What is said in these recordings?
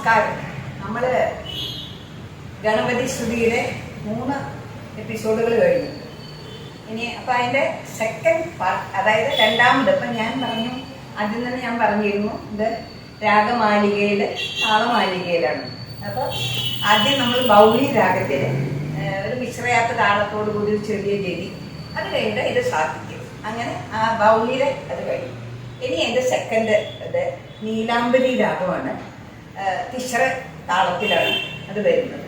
നമസ്കാരം. നമ്മൾ ഗണപതി സ്തുതിയുടെ 3 എപ്പിസോഡുകൾ കഴിഞ്ഞു. ഇനി അപ്പം അതിൻ്റെ സെക്കൻഡ് പാർട്ട്, അതായത് രണ്ടാമത്, ഇപ്പം ഞാൻ പറഞ്ഞു, ആദ്യം തന്നെ ഞാൻ പറഞ്ഞിരുന്നു ഇത് രാഗമാലികയിൽ താളമാലികയിലാണ്. അപ്പോൾ ആദ്യം നമ്മൾ ബൗളി രാഗത്തിൽ ഒരു മിശ്രയാത്ത താളത്തോടു കൂടി ഒരു ചെറിയ ജതി, അത് കഴിഞ്ഞിട്ട് ഇത് സാധിക്കും. അങ്ങനെ ആ ബൗളിയുടെ അത് കഴിഞ്ഞു. ഇനി എൻ്റെ സെക്കൻഡ് ഇത് നീലാംബരി രാഗമാണ്. തിശ്ര താളത്തിലാണ് അത് വരുന്നത്.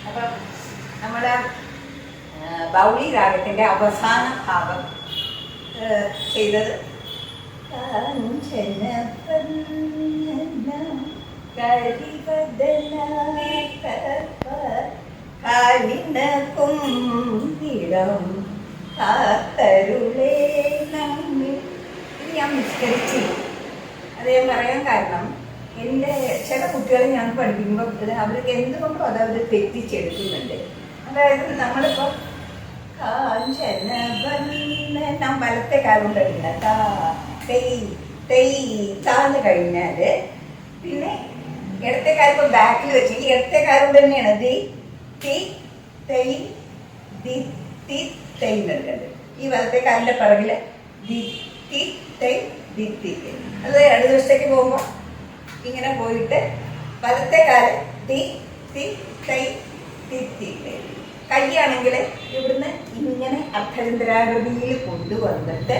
അപ്പം നമ്മുടെ ബൗളി രാഗത്തിൻ്റെ അവസാന ഭാഗം ചെയ്തത് ഞാൻ മിസ്കരിച്ചു. അത് ഞാൻ പറയാൻ കാരണം, എൻ്റെ ചില കുട്ടികളെ ഞാൻ പഠിപ്പിക്കുമ്പോൾ അവർക്ക് എന്തുകൊണ്ടും അതവർ തെറ്റിച്ചെടുക്കുന്നുണ്ട്. അതായത് നമ്മളിപ്പോൾ ഞാൻ വലത്തെ കാലം കഴിഞ്ഞ താന്ന് കഴിഞ്ഞാൽ പിന്നെ ഇടത്തെ കാലം ഇപ്പോൾ ബാക്കിൽ വെച്ച് ഈ ഇടത്തെ കാലം തന്നെയാണ് ദി തി തൈ ദി തി തൈ നൽകേണ്ടത്. ഈ വലത്തെ കാലിൻ്റെ പിറകിൽ ദി തി തൈ ദി തി തൈ. അത് ഇടത് ദിവസത്തേക്ക് പോകുമ്പോൾ ഇങ്ങനെ പോയിട്ട് വലത്തെ കാല് തി തി തൈ തി തി തൈ. കൈയാണെങ്കിൽ ഇവിടുന്ന് ഇങ്ങനെ അർദ്ധചന്ദ്രാകൃതിയിൽ കൊണ്ടുവന്നിട്ട്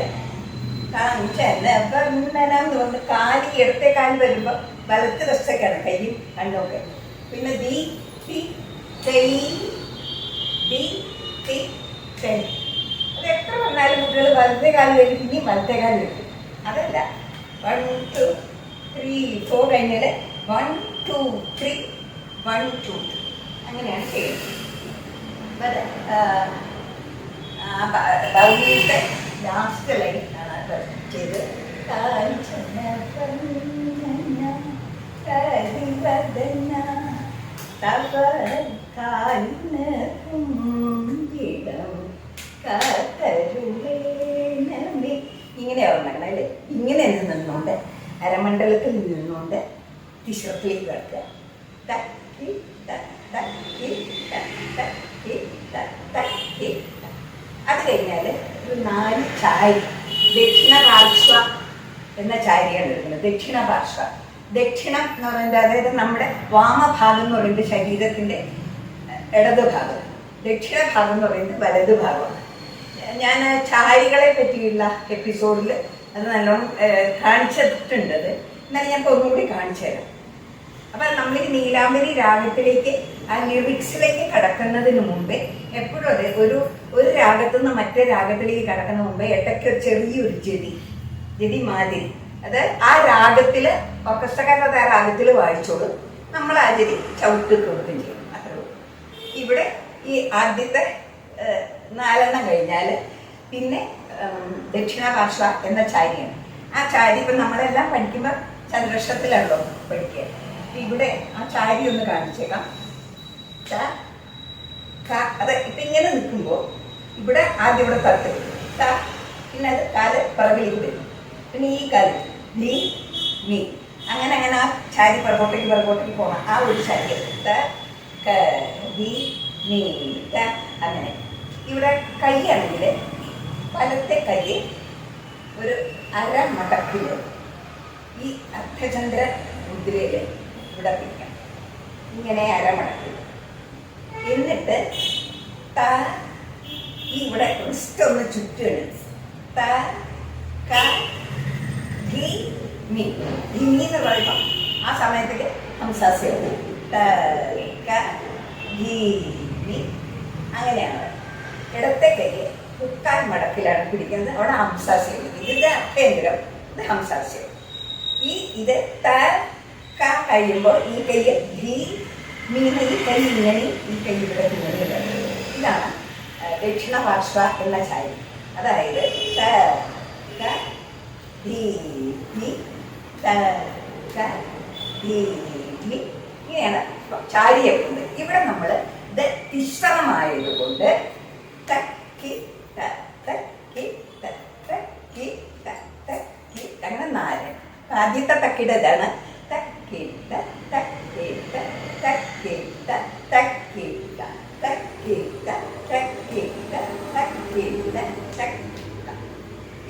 എന്ന് പറഞ്ഞ് കാലി ഇടത്തെ കാല് വരുമ്പോൾ വലത്ത് വശത്തേക്കാണ് കൈയും കണ്ണൊക്കെ. പിന്നെ ദി തി തൈ ദി തി തൈ. അത് എത്ര പറഞ്ഞാലും കുട്ടികൾ വലത്തെ കാല് വരും, ഇനി വലത്തെ കാല് വരും. അതല്ല 1 2 3 4 കഴിഞ്ഞാൽ 1 2 3 1 2 അങ്ങനെയാണ് ചെയ്യുന്നത്. ബൗളിയുടെ ലാസ്റ്റ് ലൈൻ ആണ് ചെയ്ത് ഇങ്ങനെയാ ഉണ്ടാക്കണം അല്ലേ. ഇങ്ങനെ നിന്നുകൊണ്ട് അരമണ്ഡലത്തിൽ നിന്നുകൊണ്ട് തിശ്രത്തിലേക്ക് കിടക്കുക. അത് കഴിഞ്ഞാൽ ഒരു 4 ചാരി, ദക്ഷിണ പാർശ്വ എന്ന ചാരിയാണ് എടുക്കുന്നത്. ദക്ഷിണ പാർശ്വ, ദക്ഷിണം എന്ന് പറയുന്നത് അതായത് നമ്മുടെ വാമഭാഗം എന്ന് പറയുന്നത് ശരീരത്തിൻ്റെ ഇടത് ഭാഗം, ദക്ഷിണ ഭാഗം എന്ന് പറയുന്നത് വലത് ഭാഗമാണ്. ഞാൻ ചാരികളെ പറ്റിയുള്ള എപ്പിസോഡിൽ അത് നല്ലോണം കാണിച്ചിട്ടുണ്ട്. എന്നാലും ഞാൻ ഒന്നുകൂടി കാണിച്ചു തരാം. അപ്പം നമ്മൾ ഈ നീലാംബരി രാഗത്തിലേക്ക് ആ ലിറിക്സിലേക്ക് കടക്കുന്നതിന് മുമ്പേ എപ്പോഴും അതെ ഒരു രാഗത്തു നിന്ന് മറ്റേ രാഗത്തിലേക്ക് കടക്കുന്ന മുമ്പേ ഇടയ്ക്ക് ചെറിയൊരു ജതി മാതിരി, അത് ആ രാഗത്തിൽ ഓർക്കസ്ട്രക്കാരത് ആ രാഗത്തിൽ വായിച്ചോളൂ, നമ്മൾ ആ ജതി ചവിട്ട് കൊടുക്കുകയും ചെയ്യും. അത്രേ. ഇവിടെ ഈ ആദ്യത്തെ 4 കഴിഞ്ഞാൽ പിന്നെ ദക്ഷിണ പാർശ്വ എന്ന ചാരിയാണ്. ആ ചാരി ഇപ്പം നമ്മളെല്ലാം പഠിക്കുമ്പോൾ ചതുരക്ഷരത്തിലാണല്ലോ പഠിക്കുക. ഇവിടെ ആ ചാരി ഒന്ന് കാണിച്ചേക്കാം. അത് ഇപ്പം ഇങ്ങനെ നിൽക്കുമ്പോൾ ഇവിടെ ആദ്യം ഇവിടെ തട്ട് പിന്നെ അത് കാല് പിറകിലേക്ക് വരും. പിന്നെ ഈ കാല് ലി മീ അങ്ങനെ അങ്ങനെ ആ ചാരി പിറകോട്ടേക്ക് പോകണം. ആ ഒരു ചാരി അങ്ങനെ. ഇവിടെ കൈയാണെങ്കിൽ വലത്തെ കൈ ഒരു അരമടക്കിൽ ഈ അർദ്ധചന്ദ്ര മുദ്രയിൽ ഇവിടെ പിടിക്കാം. ഇങ്ങനെ അരമടക്കിൽ. എന്നിട്ട് ഈ ഇവിടെ റിസ്റ്റ് ഒന്ന് ചുറ്റുകയാണ്. ധീമി എന്ന് പറയുമ്പോൾ ആ സമയത്തേക്ക് ഹംസാസ്യവും അങ്ങനെയാണ്. ഇടത്തെ കൈ 3/4 മടക്കിലാണ് പിടിക്കുന്നത്. അവിടെ ഹംസാസ്യം. ഇതിൻ്റെ അഭ്യന്തരം, ഇത് ഹംസാസ്യം. ഇത് കഴിയുമ്പോൾ ഈ കൈ മീന, ഈ കൈ ഇങ്ങനെ, ഈ കൈ ഇവിടെ ഇങ്ങനെ. ഇതാണ് ദക്ഷിണ പാർശ്വ എന്ന ചാരി. അതായത് ഇങ്ങനെയാണ് ചാരി വെക്കുന്നത്. ഇവിടെ നമ്മൾ ഇത് തിശ്രമായതുകൊണ്ട് അങ്ങനെ 4. ആദ്യത്തെ തക്കിടതാണ് തക്കിട തക്കിട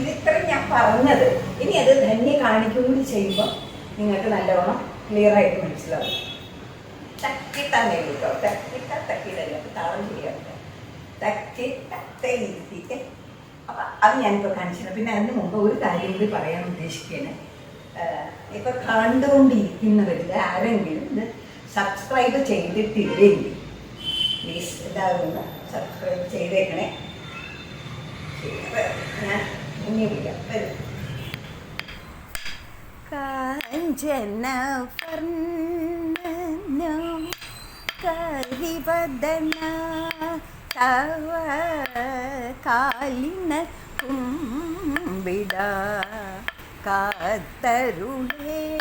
ഇതിത്രയും ഞാൻ പറഞ്ഞത്. ഇനി അത് ധന്യ കാണിക്കും കൂടി ചെയ്യുമ്പോൾ നിങ്ങൾക്ക് നല്ലവണ്ണം ക്ലിയർ ആയിട്ട് മനസ്സിലാവും. തക്കിത്തന്നെ കേട്ടോ, തക്കിയിടല്ല, താളം ശരിയാവില്ല. തക്കിയിരുത്തിയിട്ട് അപ്പം അത് ഞാനിപ്പോൾ കാണിച്ചത്. പിന്നെ അതിന് മുമ്പ് ഒരു കാര്യം കൂടി പറയാൻ ഉദ്ദേശിക്കുകയാണ്. ഇപ്പം കണ്ടുകൊണ്ടിരിക്കുന്നവരിൽ ആരെങ്കിലും ഇത് സബ്സ്ക്രൈബ് ചെയ്തിട്ടില്ലെങ്കിൽ പ്ലീസ് എല്ലാവരും ഒന്ന് സബ്സ്ക്രൈബ് ചെയ്തേക്കണേ. ഞാൻ ഇനി വിളിക്കാം. വരും. കാഞ്ചന കരിവദന തവ കാലിന കുമ്പിട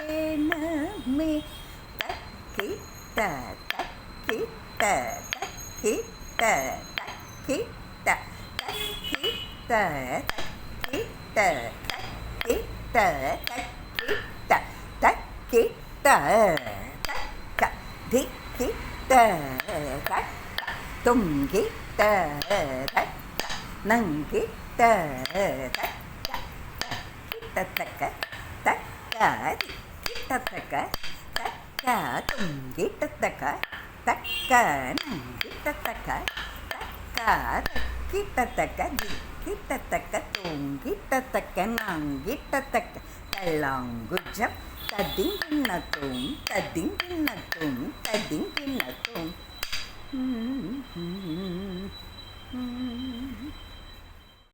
കാത്തരുളേണമേ തക്കിട്ട തക്കിട്ട തക്കിട്ട തക്കിട്ട തക്കിട്ട തക്കിട്ട തക്കിട്ട തക്കിട്ട തക്കിട്ട തക്ക ധിക്കിട്ട തക്ക തുങ്കിട്ട തക്ക നങ്കിട്ട തക്ക കിട്ടത്തക്ക തക്ക കിട്ടത്തക്ക തക്ക തുങ്കിട്ടത്തക്ക തക്ക നങ്കിട്ടത്തക്ക തക്ക കിട്ടത്തക്ക കിട്ടത്തക്ക തുങ്കിട്ടത്തക്ക നങ്കിട്ടത്തക്ക തള്ളാങ്കുജം തതിങ്കിണ്ണത്തും തതിങ്കിണ്ണത്തും തതിങ്കിണ്ണത്തും